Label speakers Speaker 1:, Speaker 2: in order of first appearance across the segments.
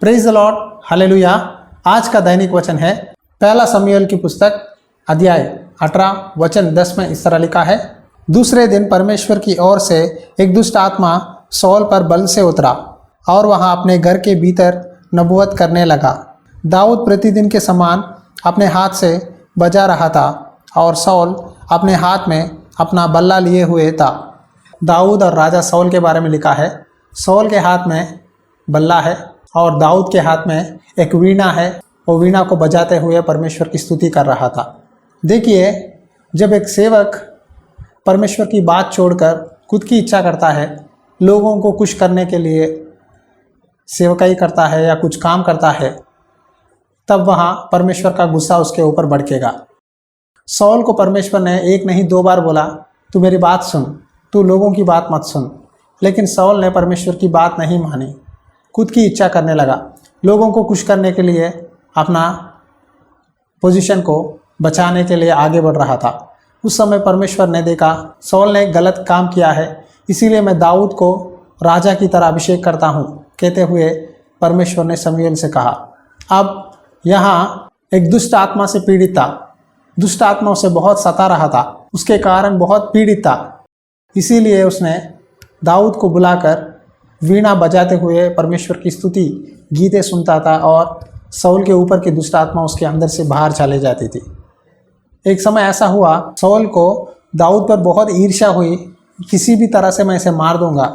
Speaker 1: Praise the Lord, hallelujah. आज का दैनिक वचन है पहला शमूएल की पुस्तक अध्याय 18 वचन 10 में इस तरह लिखा है। दूसरे दिन परमेश्वर की ओर से एक दुष्ट आत्मा सौल पर बल से उतरा और वहां अपने घर के भीतर नबूवत करने लगा। दाऊद प्रतिदिन के समान अपने हाथ से बजा रहा था और सौल अपने हाथ में अपना बल्ला लिए हुए था। दाऊद और राजा सौल के बारे में लिखा है। सौल के हाथ में बल्ला है और दाऊद के हाथ में एक वीणा है। वो वीणा को बजाते हुए परमेश्वर की स्तुति कर रहा था। देखिए, जब एक सेवक परमेश्वर की बात छोड़कर खुद की इच्छा करता है, लोगों को खुश करने के लिए सेवकाई करता है या कुछ काम करता है, तब वहाँ परमेश्वर का गुस्सा उसके ऊपर भड़केगा। सौल को परमेश्वर ने एक नहीं दो बार बोला, तू मेरी बात सुन, तू लोगों की बात मत सुन। लेकिन सौल ने परमेश्वर की बात नहीं मानी, खुद की इच्छा करने लगा। लोगों को खुश करने के लिए, अपना पोजीशन को बचाने के लिए आगे बढ़ रहा था। उस समय परमेश्वर ने देखा सौल ने गलत काम किया है, इसीलिए मैं दाऊद को राजा की तरह अभिषेक करता हूँ, कहते हुए परमेश्वर ने शमूएल से कहा। अब यहाँ एक दुष्ट आत्मा से पीड़ित था। दुष्ट आत्मा उसे बहुत सता रहा था, उसके कारण बहुत पीड़ित था। इसीलिए उसने दाऊद को बुलाकर वीणा बजाते हुए परमेश्वर की स्तुति गीतें सुनता था और सौल के ऊपर की दुष्ट आत्मा उसके अंदर से बाहर चले जाती थी। एक समय ऐसा हुआ, सौल को दाऊद पर बहुत ईर्ष्या हुई, किसी भी तरह से मैं इसे मार दूंगा।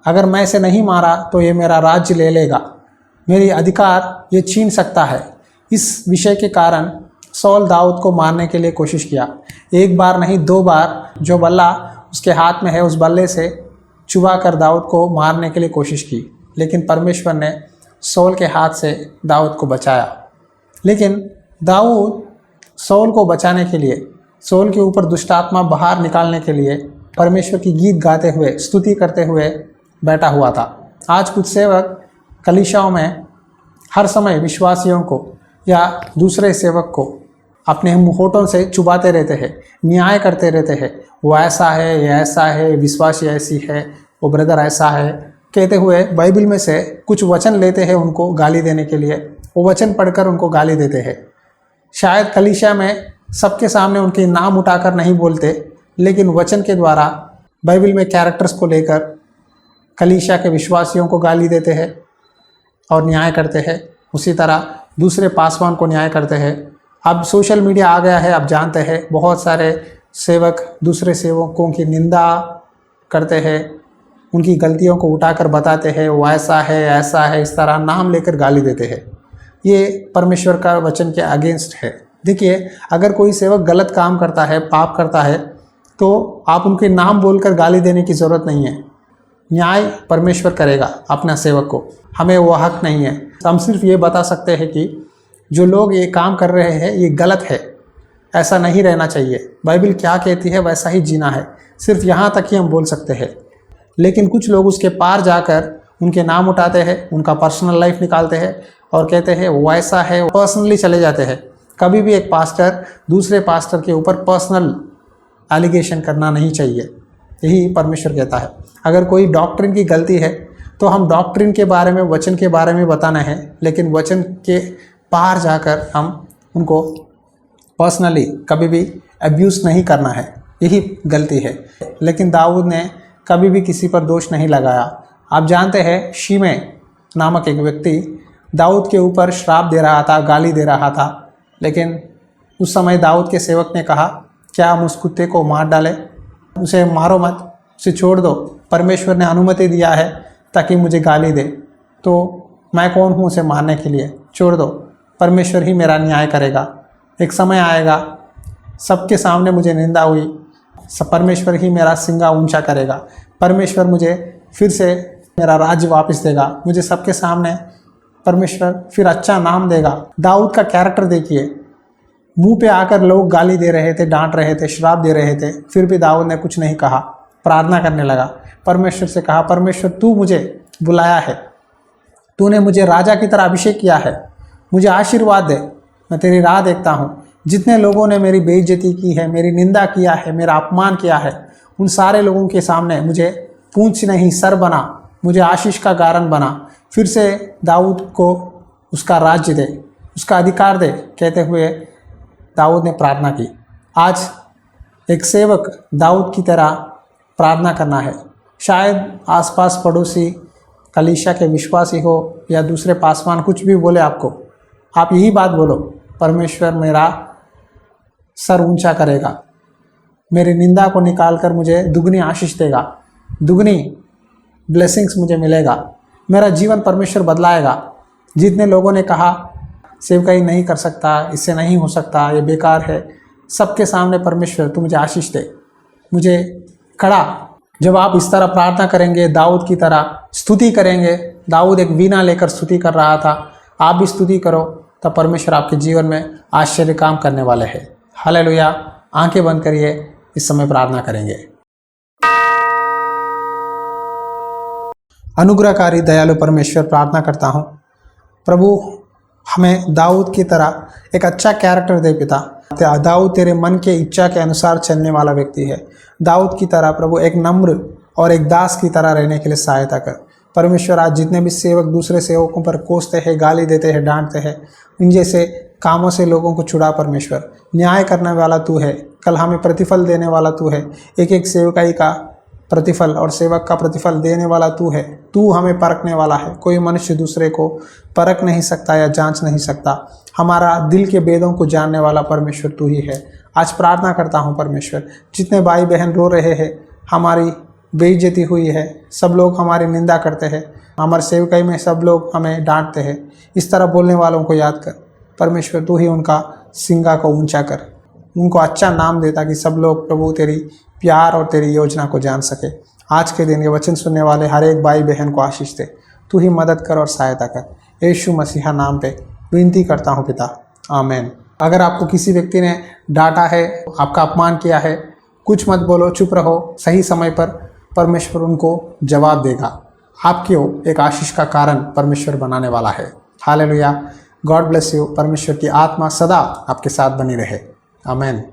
Speaker 1: अगर मैं इसे नहीं मारा तो ये मेरा राज्य ले लेगा, मेरी अधिकार ये छीन सकता है। इस विषय के कारण सौल दाऊद को मारने के लिए कोशिश किया। एक बार नहीं, 2 बार जो बल्ला उसके हाथ में है उस बल्ले से चुबा कर दाऊद को मारने के लिए कोशिश की, लेकिन परमेश्वर ने सौल के हाथ से दाऊद को बचाया। लेकिन दाऊद सौल को बचाने के लिए, सौल के ऊपर दुष्ट आत्मा बाहर निकालने के लिए परमेश्वर की गीत गाते हुए, स्तुति करते हुए बैठा हुआ था। आज कुछ सेवक कलीसियाओं में हर समय विश्वासियों को या दूसरे सेवक को अपने होठों से चुबाते रहते हैं, न्याय करते रहते हैं। वो ऐसा है, ये ऐसा है, विश्वासी ऐसी है, वो ब्रदर ऐसा है, कहते हुए बाइबल में से कुछ वचन लेते हैं उनको गाली देने के लिए। वो वचन पढ़कर उनको गाली देते हैं। शायद कलीसिया में सबके सामने उनके नाम उठाकर नहीं बोलते, लेकिन वचन के द्वारा बाइबल में कैरेक्टर्स को लेकर कलीसिया के विश्वासियों को गाली देते हैं और न्याय करते हैं। उसी तरह दूसरे पासवान को न्याय करते हैं। अब सोशल मीडिया आ गया है, आप जानते हैं, बहुत सारे सेवक दूसरे सेवकों की निंदा करते हैं, उनकी गलतियों को उठाकर बताते हैं, वो ऐसा है, इस तरह नाम लेकर गाली देते हैं। ये परमेश्वर का वचन के अगेंस्ट है। देखिए, अगर कोई सेवक गलत काम करता है, पाप करता है, तो आप उनके नाम बोलकर गाली देने की ज़रूरत नहीं है। न्याय परमेश्वर करेगा अपना सेवक को, हमें वो हक नहीं है। हम सिर्फ ये बता सकते हैं कि जो लोग ये काम कर रहे हैं ये गलत है, ऐसा नहीं रहना चाहिए। बाइबल क्या कहती है वैसा ही जीना है, सिर्फ यहाँ तक ही हम बोल सकते हैं। लेकिन कुछ लोग उसके पार जाकर उनके नाम उठाते हैं, उनका पर्सनल लाइफ निकालते हैं और कहते हैं वो ऐसा है, पर्सनली चले जाते हैं। कभी भी एक पास्टर दूसरे पास्टर के ऊपर पर्सनल एलिगेशन करना नहीं चाहिए, यही परमेश्वर कहता है। अगर कोई डॉक्ट्रिन की गलती है तो हम डॉक्ट्रिन के बारे में, वचन के बारे में बताना है, लेकिन वचन के पार जाकर हम उनको पर्सनली कभी भी अब्यूज़ नहीं करना है, यही गलती है। लेकिन दाऊद ने कभी भी किसी पर दोष नहीं लगाया। आप जानते हैं, शीमे नामक एक व्यक्ति दाऊद के ऊपर श्राप दे रहा था, गाली दे रहा था, लेकिन उस समय दाऊद के सेवक ने कहा, क्या हम उस कुत्ते को मार डालें? उसे मारो मत, उसे छोड़ दो। परमेश्वर ने अनुमति दिया है ताकि मुझे गाली दे, तो मैं कौन हूँ उसे मारने के लिए? छोड़ दो, परमेश्वर ही मेरा न्याय करेगा। एक समय आएगा, सबके सामने मुझे निंदा हुई, परमेश्वर ही मेरा सिंगा ऊंचा करेगा। परमेश्वर मुझे फिर से मेरा राज्य वापस देगा, मुझे सबके सामने परमेश्वर फिर अच्छा नाम देगा। दाऊद का कैरेक्टर देखिए, मुंह पे आकर लोग गाली दे रहे थे, डांट रहे थे, श्राप दे रहे थे, फिर भी दाऊद ने कुछ नहीं कहा, प्रार्थना करने लगा। परमेश्वर से कहा, परमेश्वर तू मुझे बुलाया है, तूने मुझे राजा की तरह अभिषेक किया है, मुझे आशीर्वाद दे, मैं तेरी राह देखता हूँ। जितने लोगों ने मेरी बेइज्जती की है, मेरी निंदा किया है, मेरा अपमान किया है, उन सारे लोगों के सामने मुझे पूंछ नहीं सर बना, मुझे आशीष का कारण बना। फिर से दाऊद को उसका राज्य दे, उसका अधिकार दे, कहते हुए दाऊद ने प्रार्थना की। आज एक सेवक दाऊद की तरह प्रार्थना करना है। शायद आसपास पड़ोसी कलीसिया के विश्वासी हो या दूसरे पासवान कुछ भी बोले आपको, आप यही बात बोलो, परमेश्वर मेरा सर ऊंचा करेगा, मेरी निंदा को निकालकर मुझे दुगनी आशीष देगा, दुगनी ब्लेसिंग्स मुझे मिलेगा, मेरा जीवन परमेश्वर बदलाएगा। जितने लोगों ने कहा सेवकाई नहीं कर सकता, इससे नहीं हो सकता, ये बेकार है, सबके सामने परमेश्वर तू मुझे आशीष दे, मुझे खड़ा। जब आप इस तरह प्रार्थना करेंगे, दाऊद की तरह स्तुति करेंगे, दाऊद एक वीणा लेकर स्तुति कर रहा था, आप भी स्तुति करो, तब परमेश्वर आपके जीवन में आश्चर्य काम करने वाले हैं। हालेलुया। आंखें बंद करिए, इस समय प्रार्थना करेंगे। अनुग्रहकारी दयालु परमेश्वर, प्रार्थना करता हूँ प्रभु, हमें दाऊद की तरह एक अच्छा कैरेक्टर दे पिता। दाऊद तेरे मन के इच्छा के अनुसार चलने वाला व्यक्ति है। दाऊद की तरह प्रभु एक नम्र और एक दास की तरह रहने के लिए सहायता कर परमेश्वर। आज जितने भी सेवक दूसरे सेवकों पर कोसते हैं, गाली देते हैं, डांटते हैं, उन जैसे कामों से लोगों को छुड़ा परमेश्वर। न्याय करने वाला तू है, कल हमें प्रतिफल देने वाला तू है। एक एक सेवकाई का प्रतिफल और सेवक का प्रतिफल देने वाला तू है। तू हमें परखने वाला है। कोई मनुष्य दूसरे को परख नहीं सकता या जांच नहीं सकता। हमारा दिल के भेदों को जानने वाला परमेश्वर तू ही है। आज प्रार्थना करता हूँ परमेश्वर, जितने भाई बहन रो रहे हैं, हमारी बेइज्जती हुई है, सब लोग हमारी निंदा करते हैं, हमारे सेवकाई में सब लोग हमें डांटते हैं, इस तरह बोलने वालों को याद कर परमेश्वर। तू ही उनका सिंगा को ऊंचा कर, उनको अच्छा नाम दे, ताकि सब लोग प्रभु तेरी प्यार और तेरी योजना को जान सके। आज के दिन ये वचन सुनने वाले हर एक भाई बहन को आशीष दे। तू ही मदद कर और सहायता कर। यीशु मसीहा नाम पे विनती करता हूँ पिता, आमीन। अगर आपको किसी व्यक्ति ने डांटा है, आपका अपमान किया है, कुछ मत बोलो, चुप रहो। सही समय पर परमेश्वर उनको जवाब देगा। आपको एक आशीष का कारण परमेश्वर बनाने वाला है। हालेलुया। God bless you. परमेश्वर की आत्मा सदा आपके साथ बनी रहे। आमीन।